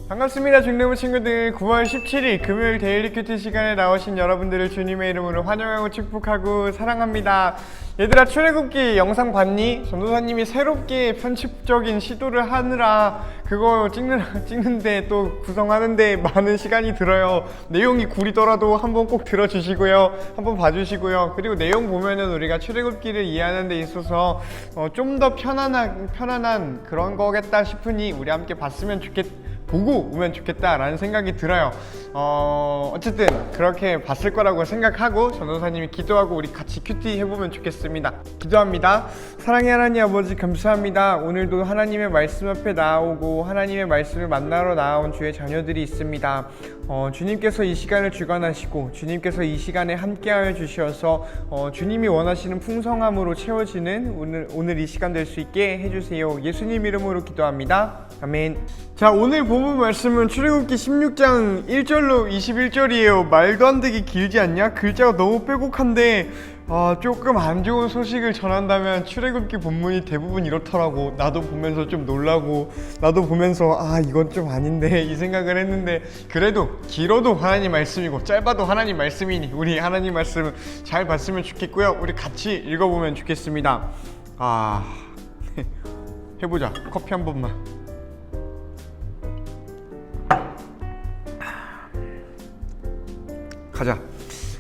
반갑습니다. 중대부 친구들. 9월 17일 금요일 데일리 큐티 시간에 나오신 여러분들을 주님의 이름으로 환영하고 축복하고 사랑합니다. 얘들아, 출애굽기 영상 봤니? 전도사님이 새롭게 편집적인 시도를 하느라 그거 찍는데 또 구성하는데 많은 시간이 들어요. 내용이 구리더라도 한번 꼭 들어주시고요, 한번 봐주시고요. 그리고 내용 보면은 우리가 출애굽기를 이해하는 데 있어서 좀 더 편안한 그런 거겠다 싶으니 우리 함께 보고 오면 좋겠다라는 생각이 들어요. 어쨌든 그렇게 봤을 거라고 생각하고 전도사님이 기도하고 우리 같이 큐티 해보면 좋겠습니다. 기도합니다. 사랑의 하나님 아버지, 감사합니다. 오늘도 하나님의 말씀 앞에 나오고 하나님의 말씀을 만나러 나온 주의 자녀들이 있습니다. 주님께서 이 시간을 주관하시고 주님께서 이 시간에 함께하여 주셔서 주님이 원하시는 풍성함으로 채워지는 오늘 이 시간 될 수 있게 해주세요. 예수님 이름으로 기도합니다. 아멘. 자, 오늘 본문 말씀은 출애굽기 16장 1절로 21절이에요. 말도 안 되게 길지 않냐? 글자가 너무 빼곡한데 조금 안 좋은 소식을 전한다면 출애굽기 본문이 대부분 이렇더라고. 나도 보면서 좀 놀라고, 나도 보면서 이건 좀 아닌데 이 생각을 했는데, 그래도 길어도 하나님 말씀이고 짧아도 하나님 말씀이니 우리 하나님 말씀 잘 봤으면 좋겠고요. 우리 같이 읽어보면 좋겠습니다. 해보자. 커피 한 번만. 가자.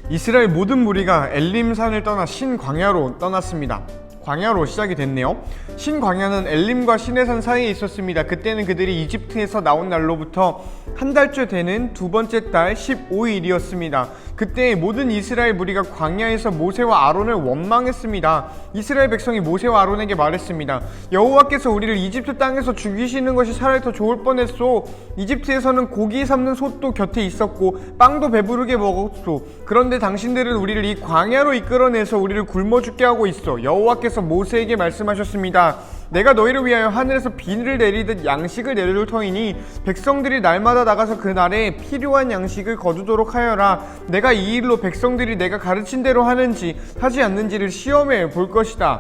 이스라엘 모든 무리가 엘림산을 떠나 신광야로 떠났습니다. 광야로 시작이 됐네요. 신광야는 엘림과 시내산 사이에 있었습니다. 그때는 그들이 이집트에서 나온 날로부터 한 달째 되는 두 번째 달 15일이었습니다. 그때 모든 이스라엘 무리가 광야에서 모세와 아론을 원망했습니다. 이스라엘 백성이 모세와 아론에게 말했습니다. 여호와께서 우리를 이집트 땅에서 죽이시는 것이 차라리 더 좋을 뻔했소. 이집트에서는 고기 삶는 솥도 곁에 있었고 빵도 배부르게 먹었소. 그런데 당신들은 우리를 이 광야로 이끌어내서 우리를 굶어 죽게 하고 있어. 여호와께서 모세에게 말씀하셨습니다. 내가 너희를 위하여 하늘에서 비를 내리듯 양식을 내려줄 터이니 백성들이 날마다 나가서 그날에 필요한 양식을 거두도록 하여라. 내가 이 일로 백성들이 내가 가르친 대로 하는지 하지 않는지를 시험해 볼 것이다.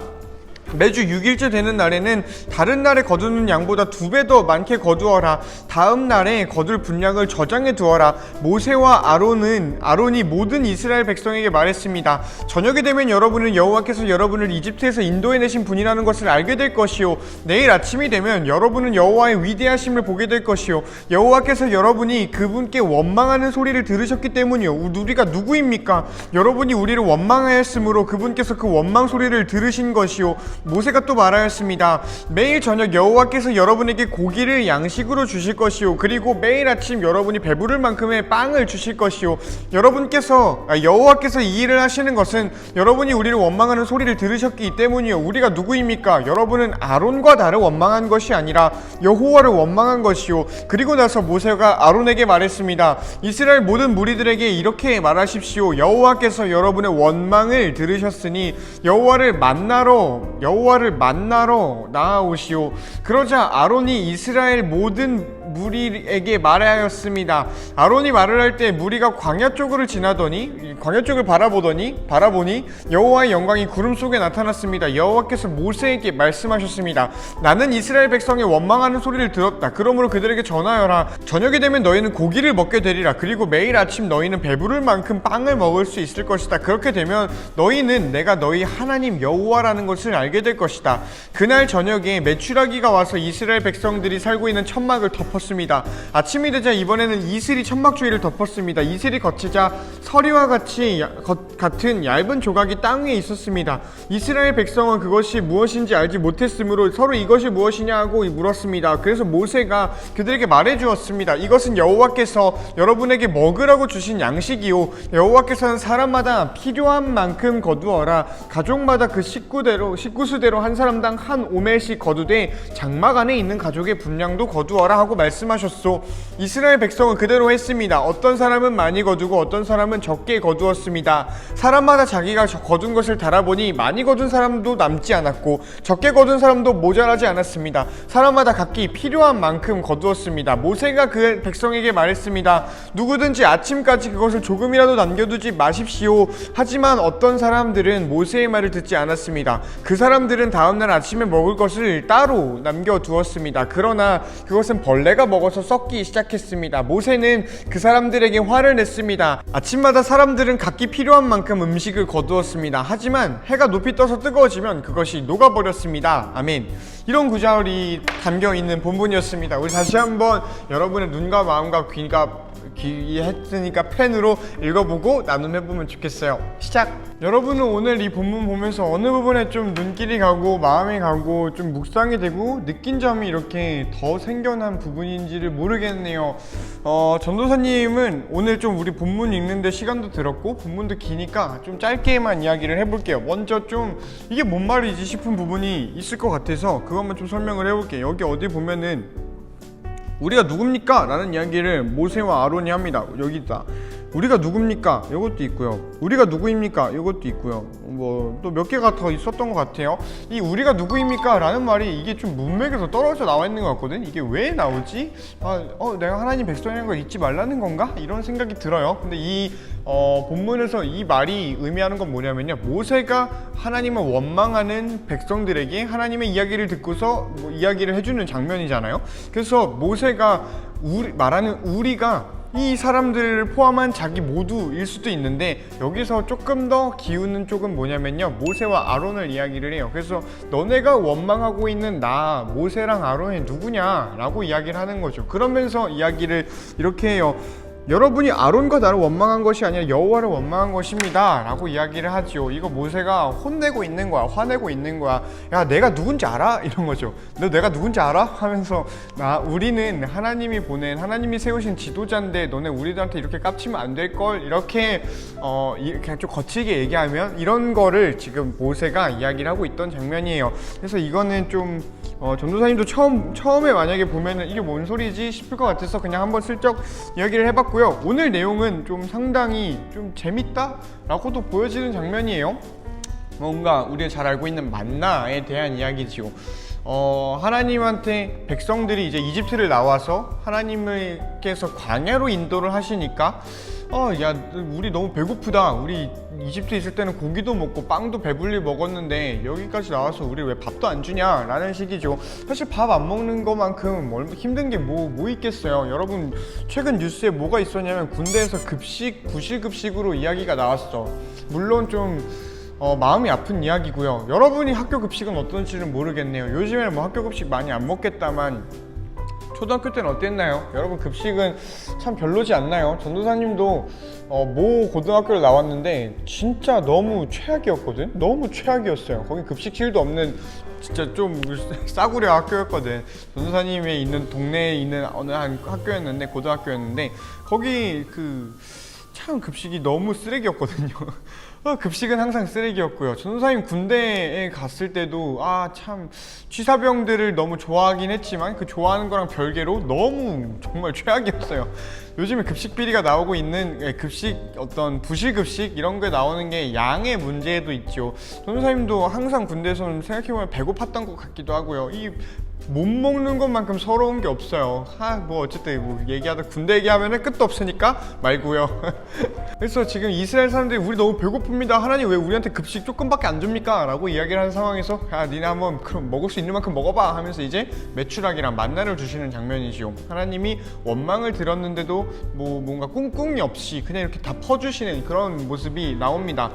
매주 6일째 되는 날에는 다른 날에 거두는 양보다 2배 더 많게 거두어라. 다음 날에 거둘 분량을 저장해 두어라. 모세와 아론이 모든 이스라엘 백성에게 말했습니다. 저녁이 되면 여러분은 여호와께서 여러분을 이집트에서 인도해내신 분이라는 것을 알게 될 것이요, 내일 아침이 되면 여러분은 여호와의 위대하심을 보게 될 것이요, 여호와께서 여러분이 그분께 원망하는 소리를 들으셨기 때문이요. 우리가 누구입니까? 여러분이 우리를 원망하였으므로 그분께서 그 원망 소리를 들으신 것이요. 모세가 또 말하였습니다. 매일 저녁 여호와께서 여러분에게 고기를 양식으로 주실 것이요, 그리고 매일 아침 여러분이 배부를 만큼의 빵을 주실 것이요. 여호와께서 이 일을 하시는 것은 여러분이 우리를 원망하는 소리를 들으셨기 때문이요. 우리가 누구입니까? 여러분은 아론과 나를 원망한 것이 아니라 여호와를 원망한 것이요. 그리고 나서 모세가 아론에게 말했습니다. 이스라엘 모든 무리들에게 이렇게 말하십시오. 여호와께서 여러분의 원망을 들으셨으니 여호와를 만나러 나아오시오. 그러자 아론이 이스라엘 모든 무리에게 말하였습니다. 아론이 말을 할 때 무리가 광야 쪽을 바라보니 여호와의 영광이 구름 속에 나타났습니다. 여호와께서 모세에게 말씀하셨습니다. 나는 이스라엘 백성의 원망하는 소리를 들었다. 그러므로 그들에게 전하여라. 저녁이 되면 너희는 고기를 먹게 되리라. 그리고 매일 아침 너희는 배부를 만큼 빵을 먹을 수 있을 것이다. 그렇게 되면 너희는 내가 너희 하나님 여호와라는 것을 알게 될 것이다. 그날 저녁에 메추라기가 와서 이스라엘 백성들이 살고 있는 천막을 덮었습니다. 아침이 되자 이번에는 이슬이 천막 주위를 덮었습니다. 이슬이 거치자 서리와 같은 얇은 조각이 땅 위에 있었습니다. 이스라엘 백성은 그것이 무엇인지 알지 못했으므로 서로 이것이 무엇이냐 하고 물었습니다. 그래서 모세가 그들에게 말해주었습니다. 이것은 여호와께서 여러분에게 먹으라고 주신 양식이요, 여호와께서는 사람마다 필요한 만큼 거두어라. 가족마다 그 식구수대로 한 사람당 한 오멜씩 거두되 장막 안에 있는 가족의 분량도 거두어라 하고 말씀하셨소. 이스라엘 백성은 그대로 했습니다. 어떤 사람은 많이 거두고 어떤 사람은 적게 거두었습니다. 사람마다 자기가 거둔 것을 달아보니 많이 거둔 사람도 남지 않았고 적게 거둔 사람도 모자라지 않았습니다. 사람마다 각기 필요한 만큼 거두었습니다. 모세가 그 백성에게 말했습니다. 누구든지 아침까지 그것을 조금이라도 남겨두지 마십시오. 하지만 어떤 사람들은 모세의 말을 듣지 않았습니다. 그 사람들은 다음날 아침에 먹을 것을 따로 남겨두었습니다. 그러나 그것은 벌레가 먹어서 썩기 시작했습니다. 모세는 그 사람들에게 화를 냈습니다. 아침마다 사람들은 각기 필요한 만큼 음식을 거두었습니다. 하지만 해가 높이 떠서 뜨거워지면 그것이 녹아버렸습니다. 아멘. 이런 구절이 담겨있는 본문이었습니다. 우리 다시 한번 여러분의 눈과 마음과 귀 했으니까 펜으로 읽어보고 나눔해보면 좋겠어요. 시작! 여러분은 오늘 이 본문 보면서 어느 부분에 좀 눈길이 가고 마음이 가고 좀 묵상이 되고 느낀 점이 이렇게 더 생겨난 부분인지를 모르겠네요. 전도사님은 오늘 좀 우리 본문 읽는데 시간도 들었고 본문도 기니까 좀 짧게만 이야기를 해볼게요. 먼저 좀 이게 뭔 말이지 싶은 부분이 있을 것 같아서 그것만 좀 설명을 해볼게요. 여기 어디 보면은 우리가 누굽니까? 라는 이야기를 모세와 아론이 합니다. 여기다 우리가 누굽니까? 이것도 있고요. 우리가 누구입니까? 이것도 있고요. 뭐 또 몇 개가 더 있었던 것 같아요. 이 우리가 누구입니까? 라는 말이 이게 좀 문맥에서 떨어져 나와 있는 것 같거든. 이게 왜 나오지? 내가 하나님 백성이라는 걸 잊지 말라는 건가? 이런 생각이 들어요. 근데 이 본문에서 이 말이 의미하는 건 뭐냐면요, 모세가 하나님을 원망하는 백성들에게 하나님의 이야기를 듣고서 이야기를 해주는 장면이잖아요. 그래서 모세가 말하는 우리가 이 사람들을 포함한 자기 모두일 수도 있는데 여기서 조금 더 기우는 쪽은 뭐냐면요, 모세와 아론을 이야기를 해요. 그래서 너네가 원망하고 있는 나 모세랑 아론이 누구냐 라고 이야기를 하는 거죠. 그러면서 이야기를 이렇게 해요. 여러분이 아론과 나를 원망한 것이 아니라 여호와를 원망한 것입니다 라고 이야기를 하죠. 이거 모세가 혼내고 있는 거야, 화내고 있는 거야. 야, 내가 누군지 알아? 이런 거죠. 너 내가 누군지 알아? 하면서 우리는 하나님이 세우신 지도자인데 너네 우리들한테 이렇게 깝치면 안 될걸, 이렇게 그냥 좀 거칠게 얘기하면 이런 거를 지금 모세가 이야기를 하고 있던 장면이에요. 그래서 이거는 좀 전도사님도 처음에 만약에 보면은 이게 뭔 소리지 싶을 것 같아서 그냥 한번 슬쩍 이야기를 해봤고요. 오늘 내용은 좀 상당히 좀 재밌다? 라고도 보여지는 장면이에요. 뭔가 우리가 잘 알고 있는 만나에 대한 이야기지요. 하나님한테 백성들이 이제 이집트를 나와서 하나님께서 광야로 인도를 하시니까 야, 우리 너무 배고프다. 우리 이집트에 있을 때는 고기도 먹고 빵도 배불리 먹었는데 여기까지 나와서 우리 왜 밥도 안 주냐? 라는 식이죠. 사실 밥 안 먹는 것만큼 힘든 게 뭐 있겠어요. 여러분, 최근 뉴스에 뭐가 있었냐면 군대에서 부실급식으로 이야기가 나왔어. 물론 좀 마음이 아픈 이야기고요. 여러분이 학교 급식은 어떤지는 모르겠네요. 요즘에는 뭐 학교 급식 많이 안 먹겠다만 초등학교 때는 어땠나요? 여러분, 급식은 참 별로지 않나요? 전도사님도 모 고등학교를 나왔는데 진짜 너무 최악이었거든? 너무 최악이었어요. 거기 급식실도 없는 진짜 좀 싸구려 학교였거든. 전도사님이 있는 동네에 있는 어느 한 학교였는데, 고등학교였는데 거기 참 급식이 너무 쓰레기였거든요. 급식은 항상 쓰레기였고요. 전도사님 군대에 갔을 때도 참 취사병들을 너무 좋아하긴 했지만 그 좋아하는 거랑 별개로 너무 정말 최악이었어요. 요즘에 급식 비리가 나오고 있는 급식, 어떤 부실급식 이런 게 나오는 게 양의 문제도 있죠. 전도사님도 항상 군대에서는 생각해보면 배고팠던 것 같기도 하고요. 못 먹는 것만큼 서러운 게 없어요. 어쨌든 얘기하다 군대 얘기하면 끝도 없으니까 말고요. 그래서 지금 이스라엘 사람들이 우리 너무 배고픕니다. 하나님 왜 우리한테 급식 조금밖에 안 줍니까? 라고 이야기를 하는 상황에서 니네 한번 그럼 먹을 수 있는 만큼 먹어봐 하면서 이제 메추라기랑 만나를 주시는 장면이지요. 하나님이 원망을 들었는데도 뭔가 꿍꿍이 없이 그냥 이렇게 다 퍼주시는 그런 모습이 나옵니다.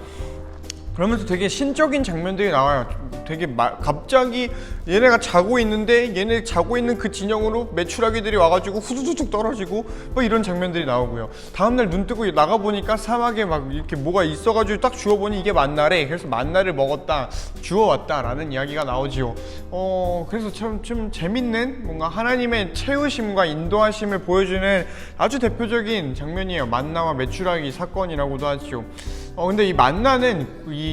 그러면서 되게 신적인 장면들이 나와요. 되게 갑자기 얘네가 자고 있는데 얘네 자고 있는 그 진영으로 메추라기들이 와가지고 후두둑 떨어지고 이런 장면들이 나오고요. 다음날 눈 뜨고 나가보니까 사막에 이렇게 뭐가 있어가지고 딱 주워보니 이게 만나래. 그래서 만나를 먹었다, 주워왔다 라는 이야기가 나오지요. 그래서 좀 재밌는 뭔가 하나님의 채우심과 인도하심을 보여주는 아주 대표적인 장면이에요. 만나와 메추라기 사건이라고도 하지요. 근데 이 만나는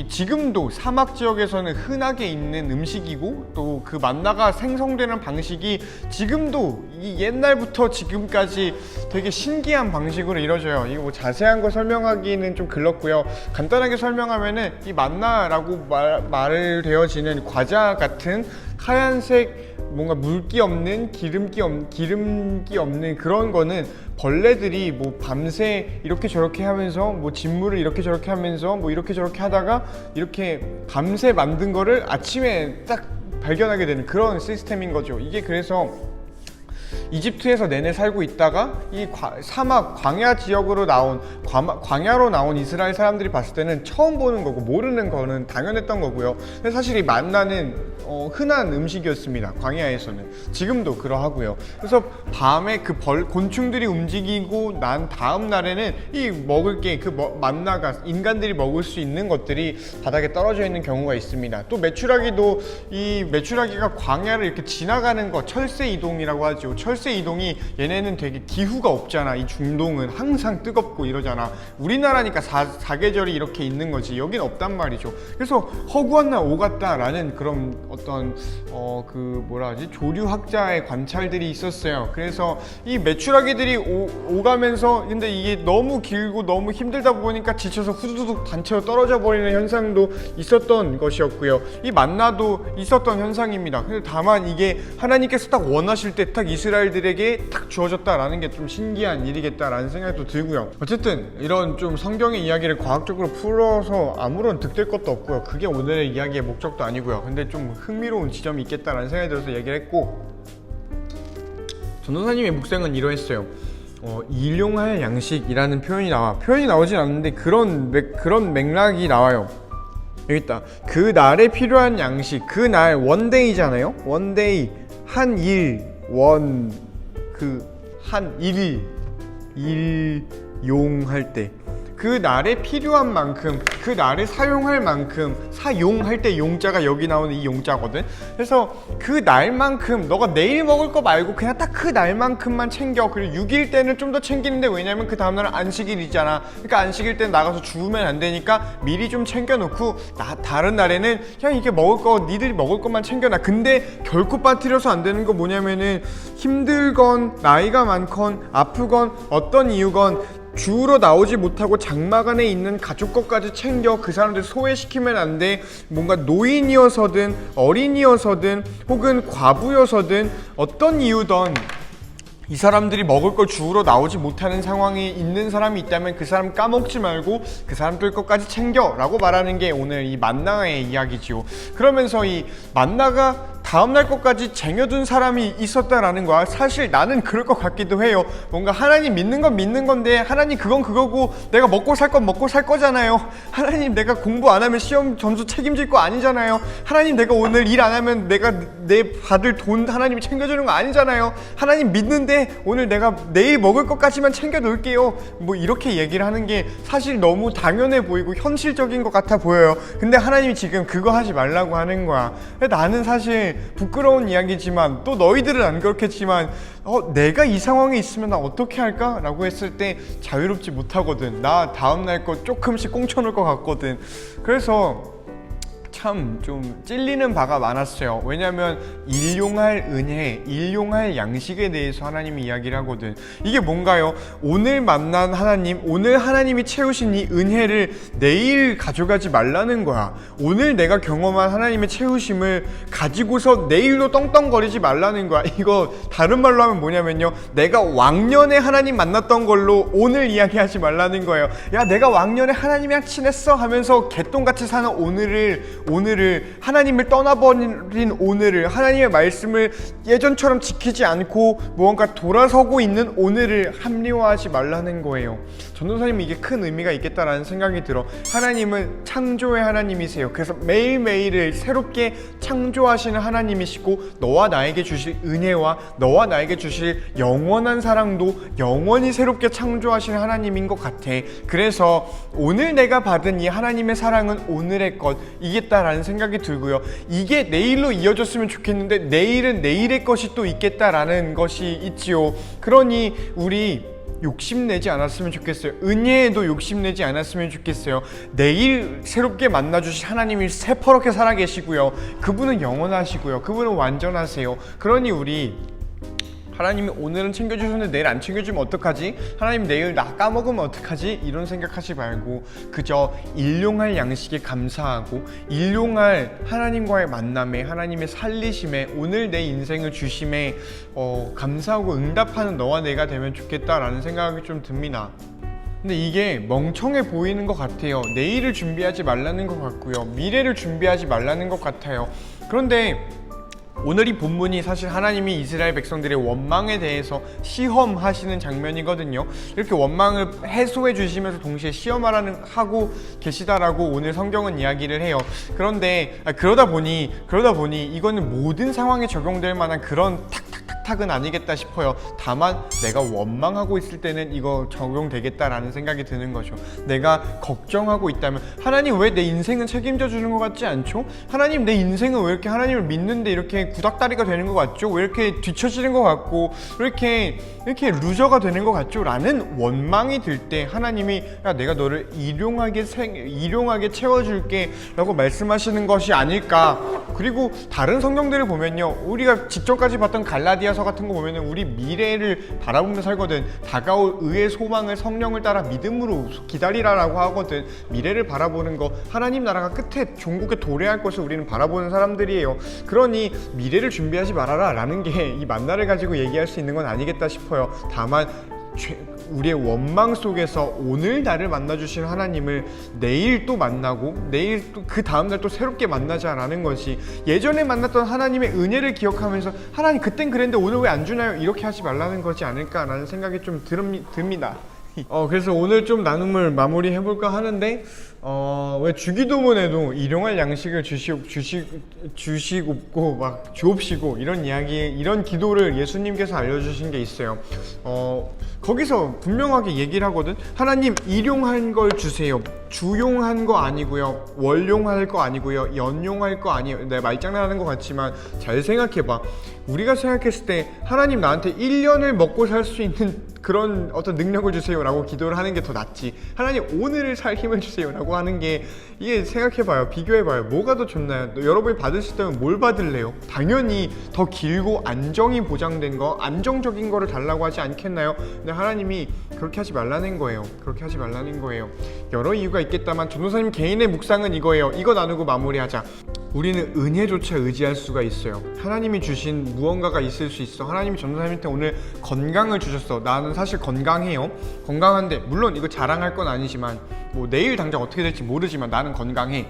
지금도 사막 지역에서는 흔하게 있는 음식이고 또 그 만나가 생성되는 방식이 지금도 이 옛날부터 지금까지 되게 신기한 방식으로 이루어져요. 이거 뭐 자세한 거 설명하기는 좀 글렀고요. 간단하게 설명하면은 이 만나라고 말을 되어지는 과자 같은 하얀색 뭔가 물기 없는 기름기 없는 그런 거는 벌레들이 뭐 밤새 이렇게 저렇게 하면서 뭐 진물을 이렇게 저렇게 하면서 뭐 이렇게 저렇게 하다가 이렇게 밤새 만든 거를 아침에 딱 발견하게 되는 그런 시스템인 거죠. 이게 그래서 이집트에서 내내 살고 있다가 이 사막 광야 지역으로 나온 광야로 나온 이스라엘 사람들이 봤을 때는 처음 보는 거고 모르는 거는 당연했던 거고요. 근데 사실 이 만나는 흔한 음식이었습니다. 광야에서는 지금도 그러하고요. 그래서 밤에 그 곤충들이 움직이고 난 다음 날에는 이 먹을 게 만나가 인간들이 먹을 수 있는 것들이 바닥에 떨어져 있는 경우가 있습니다. 또 메추라기도 이 메추라기가 광야를 이렇게 지나가는 거 철새 이동이라고 하죠. 철새 이동이 얘네는 되게 기후가 없잖아. 이 중동은 항상 뜨겁고 이러잖아. 우리나라니까 사계절이 이렇게 있는 거지. 여긴 없단 말이죠. 그래서 허구한 날 오갔다라는 그런 어떤 조류학자의 관찰들이 있었어요. 그래서 이 메추라기들이 오가면서 근데 이게 너무 길고 너무 힘들다 보니까 지쳐서 후두둑 단체로 떨어져 버리는 현상도 있었던 것이었고요. 이 만나도 있었던 현상입니다. 근데 다만 이게 하나님께서 딱 원하실 때 딱 이스라엘들에게 딱 주어졌다라는 게 좀 신기한 일이겠다라는 생각도 들고요. 어쨌든 이런 좀 성경의 이야기를 과학적으로 풀어서 아무런 득될 것도 없고요. 그게 오늘의 이야기의 목적도 아니고요. 근데 좀 흥미로운 지점이 있겠다라는 생각이 들어서 얘기를 했고, 전도사님의 묵상은 이러했어요. 일용할 양식이라는 표현이 나오진 않는데 그런 맥락이 나와요. 여기 있다. 그 날에 필요한 양식, 그 날 원데이잖아요. 원데이 일용할 때 그 날에 필요한 만큼, 그 날에 사용할 만큼, 사용할 때 용자가 여기 나오는 이 용자거든. 그래서 그 날만큼, 너가 내일 먹을 거 말고 그냥 딱 그 날만큼만 챙겨. 그리고 6일 때는 좀 더 챙기는데, 왜냐면 그 다음날은 안식일이잖아. 그러니까 안식일 때는 나가서 죽으면 안 되니까 미리 좀 챙겨놓고 다른 날에는 그냥 이게 먹을 거, 니들이 먹을 것만 챙겨놔. 근데 결코 빠뜨려서 안 되는 거 뭐냐면은 힘들건 나이가 많건 아프건 어떤 이유건 주로 나오지 못하고 장막 안에 있는 가족 것까지 챙겨 그 사람들 소외시키면 안 돼. 뭔가 노인이어서든 어린이여서든 혹은 과부여서든 어떤 이유든 이 사람들이 먹을 걸 주우러 나오지 못하는 상황이 있는 사람이 있다면 그 사람 까먹지 말고 그 사람들 것까지 챙겨 라고 말하는 게 오늘 이 만나의 이야기지요. 그러면서 이 만나가 다음날 것까지 쟁여둔 사람이 있었다라는 거야. 사실 나는 그럴 것 같기도 해요. 뭔가 하나님 믿는 건 믿는 건데 하나님 그건 그거고 내가 먹고 살 건 먹고 살 거잖아요. 하나님 내가 공부 안 하면 시험 점수 책임질 거 아니잖아요. 하나님 내가 오늘 일 안 하면 내가 내 받을 돈 하나님이 챙겨주는 거 아니잖아요. 하나님 믿는데 오늘 내가 내일 먹을 것까지만 챙겨 놓을게요. 뭐 이렇게 얘기를 하는 게 사실 너무 당연해 보이고 현실적인 것 같아 보여요. 근데 하나님이 지금 그거 하지 말라고 하는 거야. 나는 사실 부끄러운 이야기지만 또 너희들은 안 그렇겠지만 내가 이 상황에 있으면 나 어떻게 할까? 라고 했을 때 자유롭지 못하거든. 나 다음날 거 조금씩 꽁쳐놓을 것 같거든. 그래서 참 좀 찔리는 바가 많았어요. 왜냐하면 일용할 은혜, 일용할 양식에 대해서 하나님이 이야기를 하거든. 이게 뭔가요? 오늘 만난 하나님, 오늘 하나님이 채우신 이 은혜를 내일 가져가지 말라는 거야. 오늘 내가 경험한 하나님의 채우심을 가지고서 내일로 떵떵거리지 말라는 거야. 이거 다른 말로 하면 뭐냐면요, 내가 왕년에 하나님 만났던 걸로 오늘 이야기하지 말라는 거예요. 야, 내가 왕년에 하나님이랑 친했어 하면서 개똥같이 사는 오늘을 하나님을 떠나버린 오늘을, 하나님의 말씀을 예전처럼 지키지 않고 무언가 돌아서고 있는 오늘을 합리화하지 말라는 거예요. 전도사님이 이게 큰 의미가 있겠다라는 생각이 들어. 하나님은 창조의 하나님이세요. 그래서 매일매일을 새롭게 창조하시는 하나님이시고 너와 나에게 주실 은혜와 너와 나에게 주실 영원한 사랑도 영원히 새롭게 창조하시는 하나님인 것 같아. 그래서 오늘 내가 받은 이 하나님의 사랑은 오늘의 것이겠다라는 생각이 들고요. 이게 내일로 이어졌으면 좋겠는데 내일은 내일의 것이 또 있겠다라는 것이 있지요. 그러니 우리 욕심내지 않았으면 좋겠어요. 은혜에도 욕심내지 않았으면 좋겠어요. 내일 새롭게 만나주실 하나님이 새퍼렇게 살아계시고요. 그분은 영원하시고요. 그분은 완전하세요. 그러니 우리 하나님이 오늘은 챙겨주셨는데 내일 안 챙겨주면 어떡하지? 하나님 내일 나 까먹으면 어떡하지? 이런 생각하지 말고 그저 일용할 양식에 감사하고 일용할 하나님과의 만남에 하나님의 살리심에 오늘 내 인생을 주심에 감사하고 응답하는 너와 내가 되면 좋겠다라는 생각이 좀 듭니다. 근데 이게 멍청해 보이는 것 같아요. 내일을 준비하지 말라는 것 같고요. 미래를 준비하지 말라는 것 같아요. 그런데 오늘 이 본문이 사실 하나님이 이스라엘 백성들의 원망에 대해서 시험하시는 장면이거든요. 이렇게 원망을 해소해 주시면서 동시에 시험하고 계시다라고 오늘 성경은 이야기를 해요. 그런데 그러다 보니 이거는 모든 상황에 적용될 만한 그런 탁은 아니겠다 싶어요. 다만 내가 원망하고 있을 때는 이거 적용되겠다라는 생각이 드는 거죠. 내가 걱정하고 있다면 하나님 왜 내 인생은 책임져 주는 것 같지 않죠? 하나님 내 인생은 왜 이렇게 하나님을 믿는데 이렇게 구닥다리가 되는 것 같죠? 왜 이렇게 뒤처지는 것 같고 왜 이렇게 루저가 되는 것 같죠? 라는 원망이 들 때 하나님이 야 내가 너를 일용하게 채워줄게 라고 말씀하시는 것이 아닐까. 그리고 다른 성경들을 보면요, 우리가 직전까지 봤던 갈라디아서 같은 거 보면은 우리 미래를 바라보며 살거든. 다가올 의의 소망을 성령을 따라 믿음으로 기다리라라고 하거든. 미래를 바라보는 거, 하나님 나라가 끝에 종국에 도래할 것을 우리는 바라보는 사람들이에요. 그러니 미래를 준비하지 말아라 라는 게 이 만나를 가지고 얘기할 수 있는 건 아니겠다 싶어요. 다만 우리의 원망 속에서 오늘 나를 만나주신 하나님을 내일 또 만나고 내일 또 그 다음날 또 새롭게 만나자라는 것이, 예전에 만났던 하나님의 은혜를 기억하면서 하나님 그땐 그랬는데 오늘 왜 안 주나요? 이렇게 하지 말라는 거지 않을까라는 생각이 좀 듭니다. 그래서 오늘 좀 나눔을 마무리 해볼까 하는데 왜 주기도문에도 일용할 양식을 주시옵고 막 주옵시고 이런 기도를 예수님께서 알려주신 게 있어요. 거기서 분명하게 얘기를 하거든. 하나님 일용한 걸 주세요. 주용한 거 아니고요, 월용할 거 아니고요, 연용할 거 아니에요. 내가 말장난하는 것 같지만 잘 생각해봐. 우리가 생각했을 때 하나님 나한테 1년을 먹고 살 수 있는 그런 어떤 능력을 주세요 라고 기도를 하는 게 더 낫지, 하나님 오늘을 살 힘을 주세요 라고 하는 게, 이게 생각해봐요. 비교해봐요. 뭐가 더 좋나요? 여러분이 받으실 때는 뭘 받을래요? 당연히 더 길고 안정이 보장된 거, 안정적인 거를 달라고 하지 않겠나요? 근데 하나님이 그렇게 하지 말라는 거예요. 그렇게 하지 말라는 거예요. 여러 이유가 있겠다만 전도사님 개인의 묵상은 이거예요. 이거 나누고 마무리하자. 우리는 은혜조차 의지할 수가 있어요. 하나님이 주신 무언가가 있을 수 있어. 하나님이 전도사님한테 오늘 건강을 주셨어. 나는 사실 건강해요. 건강한데 물론 이거 자랑할 건 아니지만 뭐 내일 당장 어떻게 될지 모르지만 나는 건강해.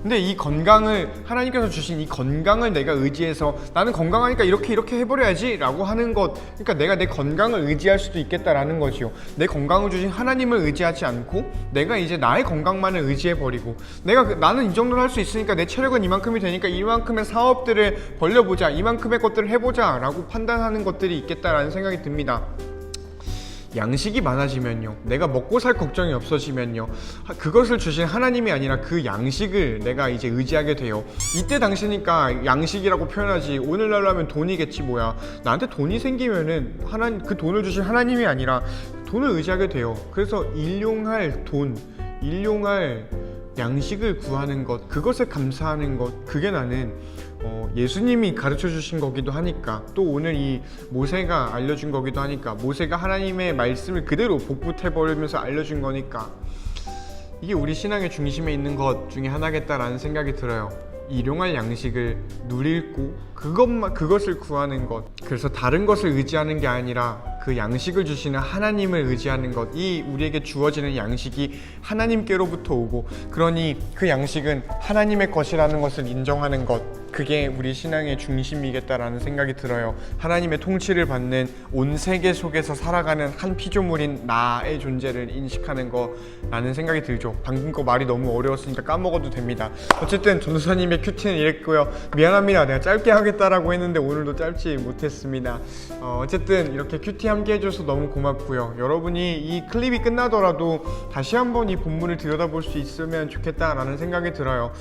근데 이 건강을, 하나님께서 주신 이 건강을 내가 의지해서 나는 건강하니까 이렇게 해버려야지 라고 하는 것, 그러니까 내가 내 건강을 의지할 수도 있겠다라는 거지요. 내 건강을 주신 하나님을 의지하지 않고 내가 이제 나의 건강만을 의지해버리고, 나는 이 정도는 할 수 있으니까 내 체력은 이만큼이 되니까 이만큼의 사업들을 벌려보자, 이만큼의 것들을 해보자 라고 판단하는 것들이 있겠다라는 생각이 듭니다. 양식이 많아지면요, 내가 먹고 살 걱정이 없어지면요, 그것을 주신 하나님이 아니라 그 양식을 내가 이제 의지하게 돼요. 이때 당시니까 양식이라고 표현하지, 오늘날로 하면 돈이겠지 뭐야. 나한테 돈이 생기면은 그 돈을 주신 하나님이 아니라 돈을 의지하게 돼요. 그래서 일용할 양식을 구하는 것, 그것에 감사하는 것, 그게 나는 예수님이 가르쳐 주신 거기도 하니까, 또 오늘 이 모세가 알려준 거기도 하니까, 모세가 하나님의 말씀을 그대로 복붙해버리면서 알려준 거니까 이게 우리 신앙의 중심에 있는 것 중에 하나겠다라는 생각이 들어요. 일용할 양식을 누리고 그것을 구하는 것, 그래서 다른 것을 의지하는 게 아니라 그 양식을 주시는 하나님을 의지하는 것, 이 우리에게 주어지는 양식이 하나님께로부터 오고, 그러니 그 양식은 하나님의 것이라는 것을 인정하는 것, 그게 우리 신앙의 중심이겠다라는 생각이 들어요. 하나님의 통치를 받는 온 세계 속에서 살아가는 한 피조물인 나의 존재를 인식하는 거라는 생각이 들죠. 방금 거 말이 너무 어려웠으니까 까먹어도 됩니다. 어쨌든 전도사님의 큐티는 이랬고요. 미안합니다. 내가 짧게 하겠다라고 했는데 오늘도 짧지 못했습니다. 어쨌든 이렇게 큐티 함께 해줘서 너무 고맙고요. 여러분이 이 클립이 끝나더라도 다시 한번 이 본문을 들여다볼 수 있으면 좋겠다라는 생각이 들어요.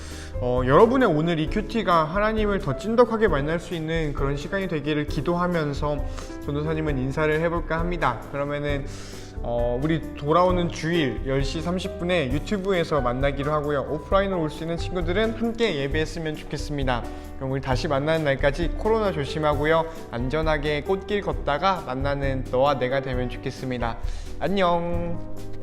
여러분의 오늘 이 큐티가 하나님을 더 찐덕하게 만날 수 있는 그런 시간이 되기를 기도하면서 전도사님은 인사를 해볼까 합니다. 그러면은 우리 돌아오는 주일 10시 30분에 유튜브에서 만나기로 하고요. 오프라인으로 올 수 있는 친구들은 함께 예배했으면 좋겠습니다. 그럼 우리 다시 만나는 날까지 코로나 조심하고요. 안전하게 꽃길 걷다가 만나는 너와 내가 되면 좋겠습니다. 안녕.